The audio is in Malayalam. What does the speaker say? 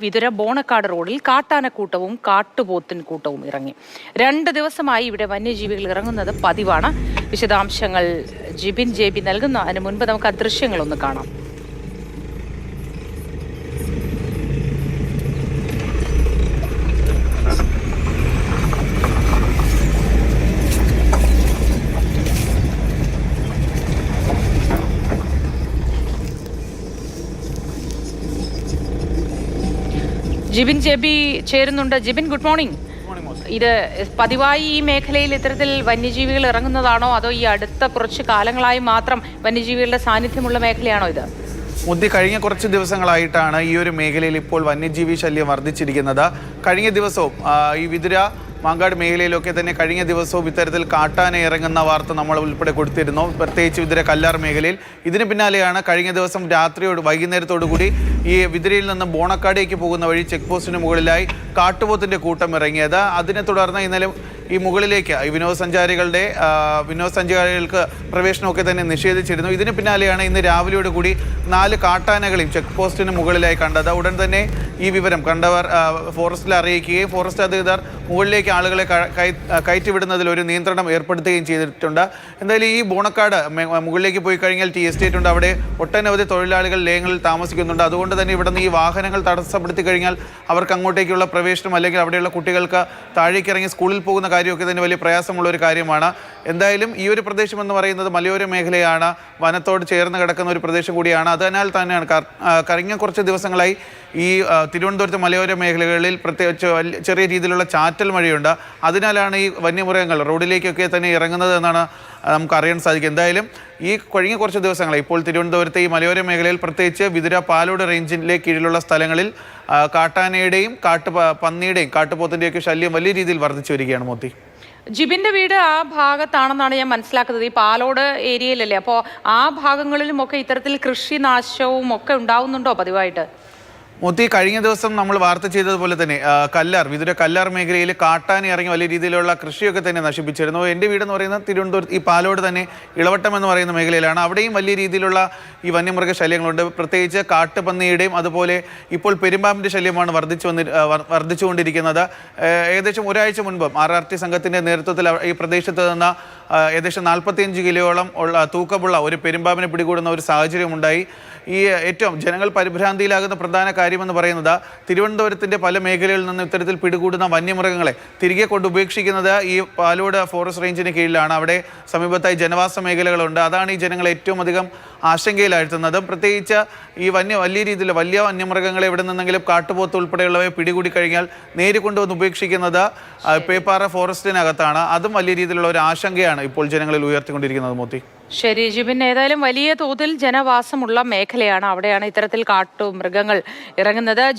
വിതുര ബോണക്കാട് റോഡിൽ കാട്ടാനക്കൂട്ടവും കാട്ടുപോത്തിൻ കൂട്ടവും ഇറങ്ങി. 2 ദിവസമായി ഇവിടെ വന്യജീവികൾ ഇറങ്ങുന്നത് പതിവാണ്. വിശദാംശങ്ങൾ ജിബിൻ ജെബി നൽകുന്ന അതിന് മുൻപ് നമുക്ക് ആ ദൃശ്യങ്ങളൊന്ന് കാണാം. ജിബിൻ ജെബി ചേരുന്നുണ്ട്. Jibin, good morning. ഇത് പതിവായി ഈ മേഖലയിൽ ഇത്തരത്തിൽ വന്യജീവികൾ ഇറങ്ങുന്നതാണോ, അതോ ഈ അടുത്ത കുറച്ച് കാലങ്ങളായി മാത്രം വന്യജീവികളുടെ സാന്നിധ്യമുള്ള മേഖലയാണോ ഇത്? കഴിഞ്ഞ കുറച്ച് ദിവസങ്ങളായിട്ടാണ് ഈ ഒരു മേഖലയിൽ ഇപ്പോൾ വന്യജീവി ശല്യം വർദ്ധിച്ചിരിക്കുന്നത്. കഴിഞ്ഞ ദിവസവും ഈ വിതുര മാങ്കാട് മേഖലയിലൊക്കെ തന്നെ കഴിഞ്ഞ ദിവസവും ഇത്തരത്തിൽ കാട്ടാന ഇറങ്ങുന്ന വാർത്ത നമ്മൾ ഉൾപ്പെടെ കൊടുത്തിരുന്നു, പ്രത്യേകിച്ച് വിതുര കല്ലാർ മേഖലയിൽ. ഇതിന് പിന്നാലെയാണ് കഴിഞ്ഞ ദിവസം വൈകുന്നേരത്തോടു കൂടി ഈ വിതുരയിൽ നിന്ന് ബോണക്കാടേക്ക് പോകുന്ന വഴി ചെക്ക് പോസ്റ്റിന് മുകളിലായി കാട്ടുപോത്തിൻ്റെ കൂട്ടം ഇറങ്ങിയത്. അതിനെ തുടർന്ന് ഇന്നലെ ഈ മുകളിലേക്ക് ഈ വിനോദസഞ്ചാരികൾക്ക് പ്രവേശനമൊക്കെ തന്നെ നിഷേധിച്ചിരുന്നു. ഇതിന് പിന്നാലെയാണ് ഇന്ന് രാവിലെയോട് കൂടി 4 കാട്ടാനകളെയും ചെക്ക് പോസ്റ്റിന് മുകളിലായി കണ്ടത്. ഉടൻ തന്നെ ഈ വിവരം കണ്ടവർ ഫോറസ്റ്റിൽ അറിയിക്കുകയും ഫോറസ്റ്റ് അധികൃതർ മുകളിലേക്ക് ആളുകളെ കയറ്റിവിടുന്നതിൽ ഒരു നിയന്ത്രണം ഏർപ്പെടുത്തുകയും ചെയ്തിട്ടുണ്ട്. എന്തായാലും ഈ ബോണക്കാട് മുകളിലേക്ക് പോയി കഴിഞ്ഞാൽ ടി എസ്റ്റേറ്റ് ഉണ്ട്, അവിടെ ഒട്ടനവധി തൊഴിലാളികൾ ലയങ്ങളിൽ താമസിക്കുന്നുണ്ട്. അതുകൊണ്ട് തന്നെ ഇവിടെ നിന്ന് ഈ വാഹനങ്ങൾ തടസ്സപ്പെടുത്തി കഴിഞ്ഞാൽ അവർക്ക് അങ്ങോട്ടേക്കുള്ള പ്രവേശനം അല്ലെങ്കിൽ അവിടെയുള്ള കുട്ടികൾക്ക് താഴേക്ക് ഇറങ്ങി സ്കൂളിൽ പോകുന്ന കാര്യമൊക്കെ തന്നെ വലിയ പ്രയാസമുള്ള ഒരു കാര്യമാണ്. എന്തായാലും ഈ ഒരു പ്രദേശം എന്ന് പറയുന്നത് മലയോര മേഖലയാണ്, വനത്തോട് ചേർന്ന് കിടക്കുന്ന ഒരു പ്രദേശം കൂടിയാണ്. അതിനാൽ തന്നെയാണ് കഴിഞ്ഞ കുറച്ച് ദിവസങ്ങളായി ഈ തിരുവനന്തപുരത്തെ മലയോര മേഖലകളിൽ പ്രത്യേകിച്ച് ചെറിയ രീതിയിലുള്ള ചാറ്റൽ മഴയുണ്ട്. അതിനാലാണ് ഈ വന്യമൃഗങ്ങൾ റോഡിലേക്കൊക്കെ തന്നെ ഇറങ്ങുന്നത് എന്നാണ് നമുക്ക് അറിയാൻ സാധിക്കും. എന്തായാലും ഈ കഴിഞ്ഞ കുറച്ച് ദിവസങ്ങളായി ഇപ്പോൾ തിരുവനന്തപുരത്തെ ഈ മലയോര മേഖലയിൽ പ്രത്യേകിച്ച് വിതുര പാലോട് റേഞ്ചിലെ കീഴിലുള്ള സ്ഥലങ്ങളിൽ കാട്ടാനയുടെയും പന്നിയുടെയും കാട്ടുപോത്തിൻ്റെയൊക്കെ ശല്യം വലിയ രീതിയിൽ വർദ്ധിച്ചു വരികയാണ്. മോത്തി, ജിബിന്റെ വീട് ആ ഭാഗത്താണെന്നാണ് ഞാൻ മനസ്സിലാക്കുന്നത്, ഈ പാലോട് ഏരിയയിലല്ലേ? അപ്പോൾ ആ ഭാഗങ്ങളിലുമൊക്കെ ഇത്തരത്തിൽ കൃഷിനാശവും ഒക്കെ ഉണ്ടാവുന്നുണ്ടോ പതിവായിട്ട്? മോത്തി, കഴിഞ്ഞ ദിവസം നമ്മൾ വാർത്ത ചെയ്തതുപോലെ തന്നെ വിതുര കല്ലാർ മേഖലയിൽ കാട്ടാന ഇറങ്ങി വലിയ രീതിയിലുള്ള കൃഷിയൊക്കെ തന്നെ നശിപ്പിച്ചിരുന്നു. എൻ്റെ വീടെന്ന് പറയുന്നത് തിരുവനന്തപുരത്ത് ഈ പാലോട് തന്നെ ഇളവട്ടം എന്ന് പറയുന്ന മേഖലയിലാണ്. അവിടെയും വലിയ രീതിയിലുള്ള ഈ വന്യമൃഗ ശല്യങ്ങളുണ്ട്, പ്രത്യേകിച്ച് കാട്ടുപന്നിയുടെയും അതുപോലെ ഇപ്പോൾ പെരുമ്പാമ്പിൻ്റെ ശല്യമാണ് വർദ്ധിച്ചുകൊണ്ടിരിക്കുന്നത്. ഏകദേശം ഒരാഴ്ച മുൻപ് RRT സംഘത്തിൻ്റെ നേതൃത്വത്തിൽ ഈ പ്രദേശത്ത് നിന്ന് ഏകദേശം 45 കിലോയോളം തൂക്കമുള്ള ഒരു പെരുമ്പാമ്പിനെ പിടികൂടുന്ന ഒരു സാഹചര്യമുണ്ടായി. ഈ ഏറ്റവും ജനങ്ങൾ പരിഭ്രാന്തിയിലാകുന്ന പ്രധാന കാര്യമെന്ന് പറയുന്നത് തിരുവനന്തപുരത്തിൻ്റെ പല മേഖലകളിൽ നിന്ന് ഇത്തരത്തിൽ പിടികൂടുന്ന വന്യമൃഗങ്ങളെ തിരികെ കൊണ്ട് ഉപേക്ഷിക്കുന്നത് ഈ പാലോട് ഫോറസ്റ്റ് റേഞ്ചിന് കീഴിലാണ്. അവിടെ സമീപത്തായി ജനവാസ മേഖലകളുണ്ട്. അതാണ് ഈ ജനങ്ങളെ ഏറ്റവും അധികം ആശങ്കയിലാഴ്ത്തുന്നത്. പ്രത്യേകിച്ച് ഈ വലിയ രീതിയിൽ വലിയ വന്യമൃഗങ്ങളെ എവിടെ നിന്നെങ്കിലും കാട്ടുപോത്ത് ഉൾപ്പെടെയുള്ളവയെ പിടികൂടി കഴിഞ്ഞാൽ നേരിക്കൊണ്ടുവന്ന് ഉപേക്ഷിക്കുന്നത് പേപ്പാറ ഫോറസ്റ്റിനകത്താണ്. അതും വലിയ രീതിയിലുള്ള ഒരു ആശങ്കയാണ് ഇപ്പോൾ ജനങ്ങളിൽ ഉയർത്തിക്കൊണ്ടിരിക്കുന്നത്. മോത്തി, ശരി ജിബിൻ, ഏതായാലും വലിയ തോതിൽ ജനവാസമുള്ള മേഖലയാണ്, അവിടെയാണ് ഇത്തരത്തിൽ കാട്ടുമൃഗങ്ങൾ ഇറങ്ങുന്നത്.